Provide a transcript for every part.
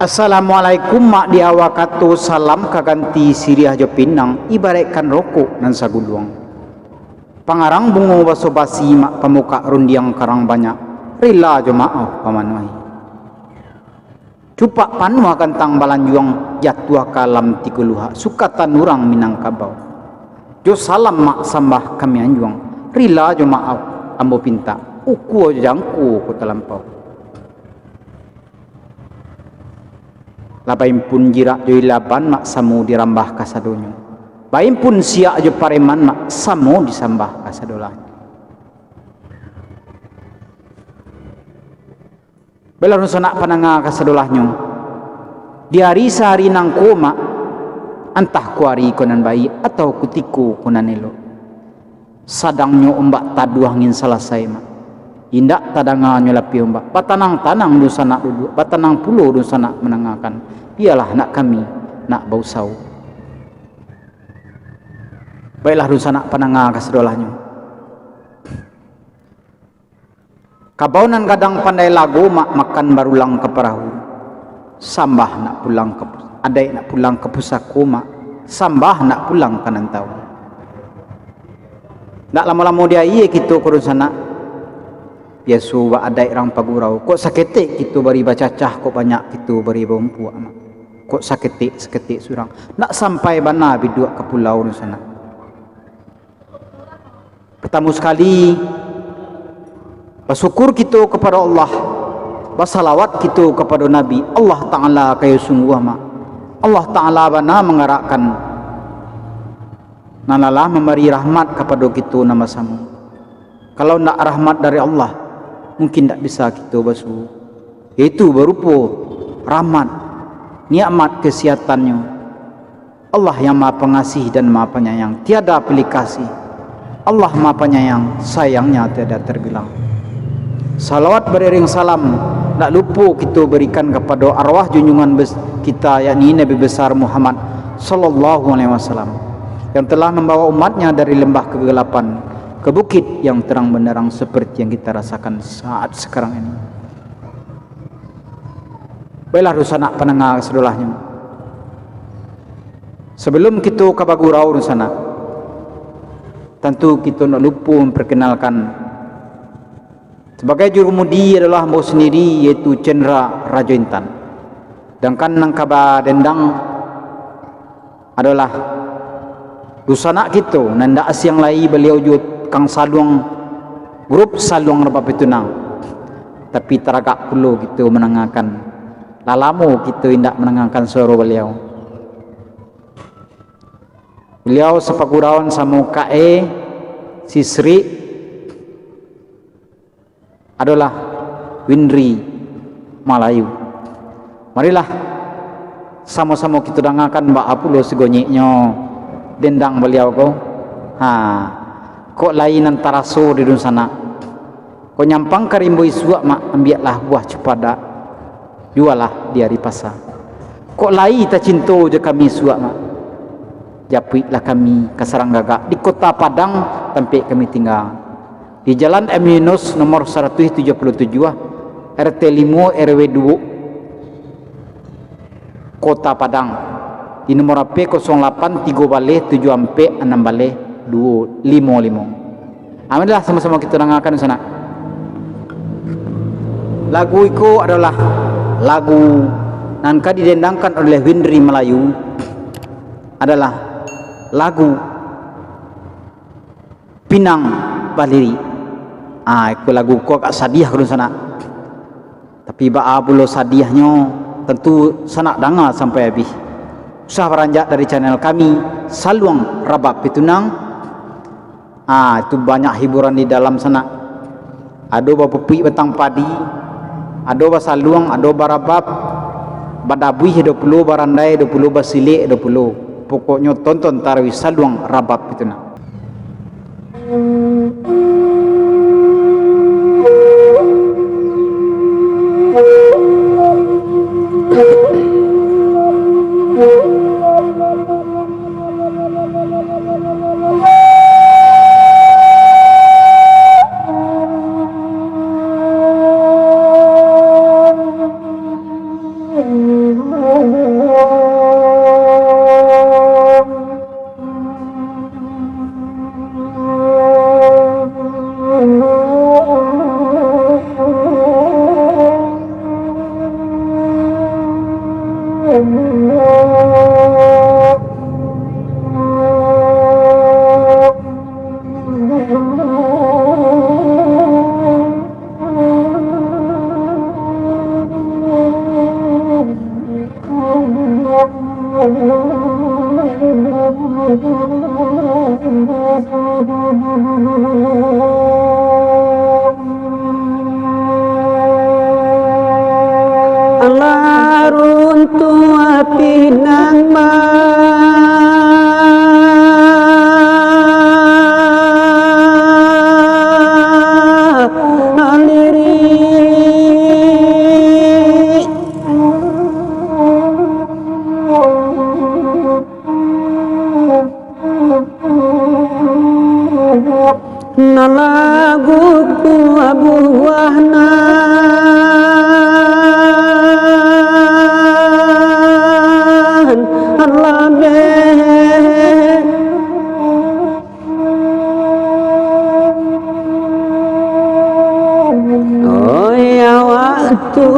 Assalamualaikum mak diawakatu salam kaganti siriah jo pinang ibaratkan rokok nan saguluang. Pangarang bungo baso basi mak pemuka rundiang karang banyak rila jo maaf pamanuai. Cupak panu akan tang balanjuang jatuh kalam tikuluha sukatan urang minang kabau. Jo salam mak sambah kami anjuang rila jo maaf ambo pinta uku jangku ku talampau. Labaim pun jirak jo ilaban mak samu dirambah kasadonyo. Baim pun siak jo pareman mak samu disambah kasadolah. Bela nusanak pananga kasadolahnya. Di hari sehari nang koma antah kuari konan bayi atau kutiku konan elo. Sadangnya ombak taduah ngin selesai mak. Indak tadangannya lapi ombak patanang-tanang dosa nak duduk patanang pulau dosa nak menangakan biarlah nak kami nak bau sau baiklah dosa nak panangah kasedolahnya kabaunan kadang pandai lagu mak makan barulang ke perahu sambah nak pulang ke adai nak pulang ke pusaku mak sambah nak pulang kanan tahu nak lama-lama dia iya gitu kurun sana biasa wa adai rang pagurau kok saketik gitu bari bacacah kok banyak gitu bari bompu amak kok saketik surang nak sampai bana bidua ke pulau di sana pertama sekali bersyukur kita kepada Allah bersalawat kita kepada Nabi Allah Ta'ala kaya sungguh amak Allah Ta'ala bana mengarakkan nanalah memberi rahmat kepada kita nama samu kalau nak rahmat dari Allah mungkin tak bisa kita basuh yaitu berupa rahmat nikmat kesihatannya Allah yang maha pengasih dan maha penyayang tiada aplikasi Allah maha penyayang sayangnya tiada terbilang salawat beriring salam tak lupa kita berikan kepada arwah junjungan kita yakni Nabi besar Muhammad sallallahu alaihi wasallam yang telah membawa umatnya dari lembah kegelapan ke bukit yang terang benderang seperti yang kita rasakan saat sekarang ini. Baiklah rusanak penengah sedolahnya. Sebelum kita ke bagurau rusana, tentu kita nak lupa memperkenalkan sebagai jurumudi adalah hamba sendiri yaitu Cendra Raja Intan. Sedangkan nang kaba dendang adalah rusanak kita nanda asyang lai beliau jut kang saluang grup saluang rebab itu nang tapi teragak perlu gitu menengahkan lalamu kita indak menengahkan suara beliau sepagurawan sama KE Sisri adalah Windri Malayu marilah sama-sama kita dengarkan mbak apulo segonyeknya dendang beliau ko kok lain antara so di dun sana kok nyampang karimbo isua mak ambiaklah buah cepada jualah di hari pasar kok lain tak cinta je kami isua mak japuiklah kami ke sarang gagak di kota Padang tempat kami tinggal di jalan M- nomor 177 RT 5 RW 2 kota Padang di nomor HP 08 3 baleh 7 ampe 6 baleh 255. Alhamdulillah sama-sama kita dengarkan sana. Lagu itu adalah lagu nangka didendangkan oleh Windri Melayu adalah lagu Pinang Baliri. Itu lagu kok agak sadiah kalau sana. Tapi ba bulo sadiahnya tentu sana dengar sampai habis. Usah beranjak dari channel kami Saluang Rabab Pitunang. Itu banyak hiburan di dalam sana. Ada bapepi betang padi, ada basaluang, ada barabab, badabuih 20, barandai 20, basilik 20. Pokoknya tonton tarawih Saluang Rabab itu nak. Alarun tua pinang nalaguku abu wahna alabe oh ya waktu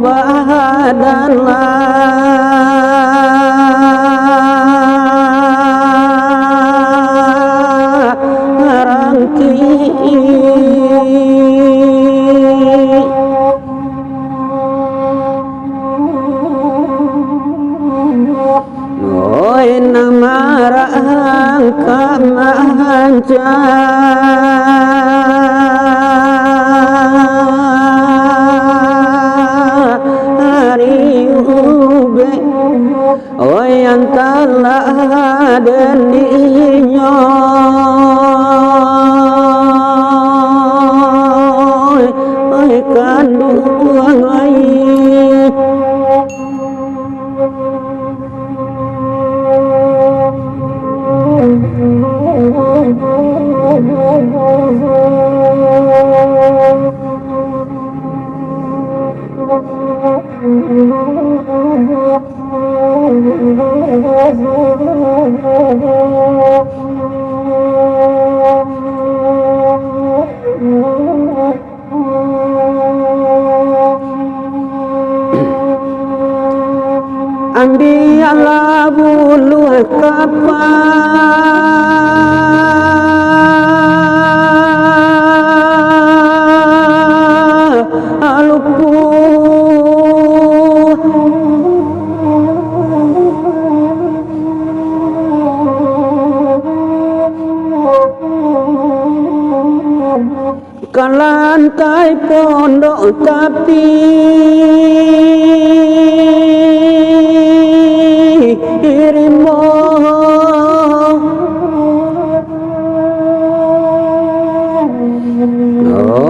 badanlah oi namarang kamanja ariube oi antala deninya oi kandung ai andi ala bulu kapal alupu kalantai pondok tapi irimo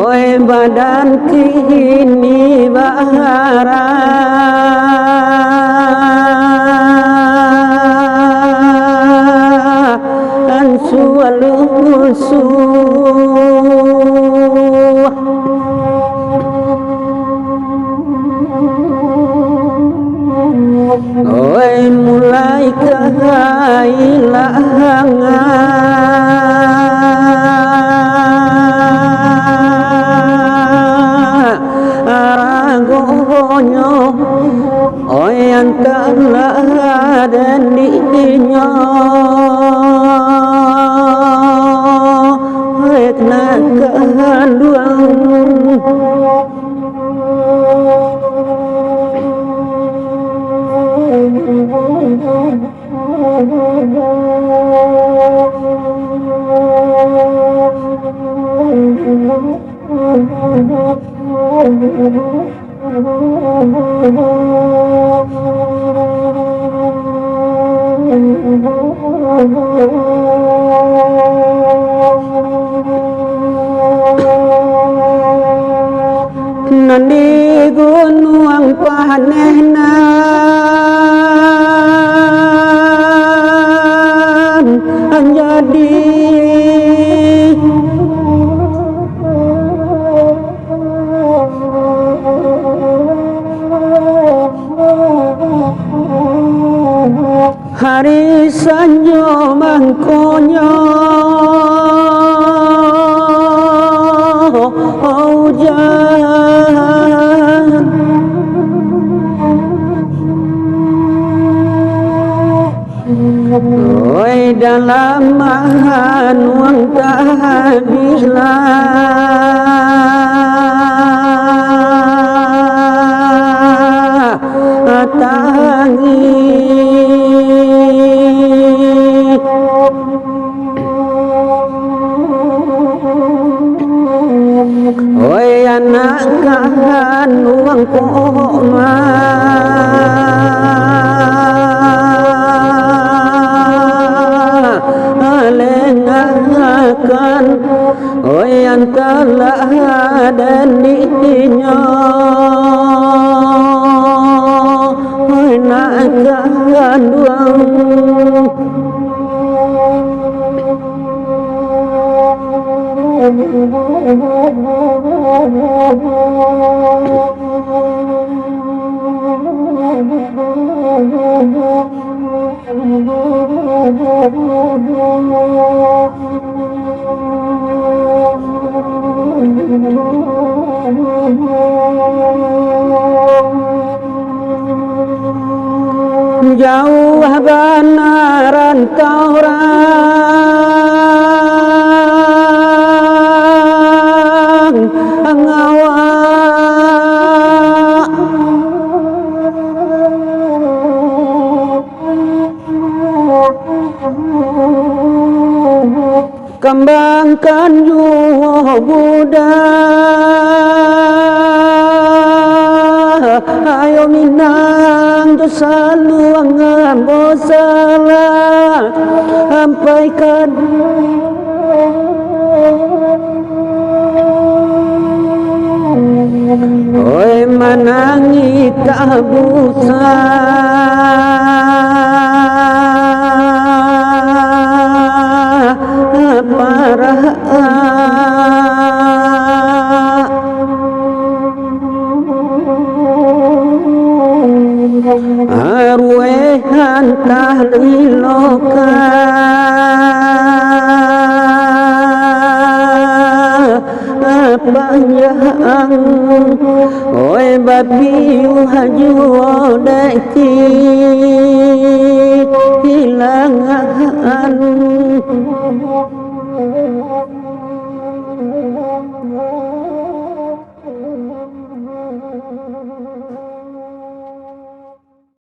oi badan kini bahara ansualusu oi mulai kehilangan aragonyo oi antara dan dinya oi kena kehanduang nandi gunung panehnan anjadi hari sanyo mangkonyo hujan dalaman wang tahdilah tangi oi anak kan wang koma alengakan oi antalah dan dinya oi nak kan duang jauh benaran kau orang ngawak kembangkan yuh Buddha ayo minang dosa luangan bosalah sampaikan oi manangi kabusa para arwehan tahliloka panjang oi babi haju deki hilangan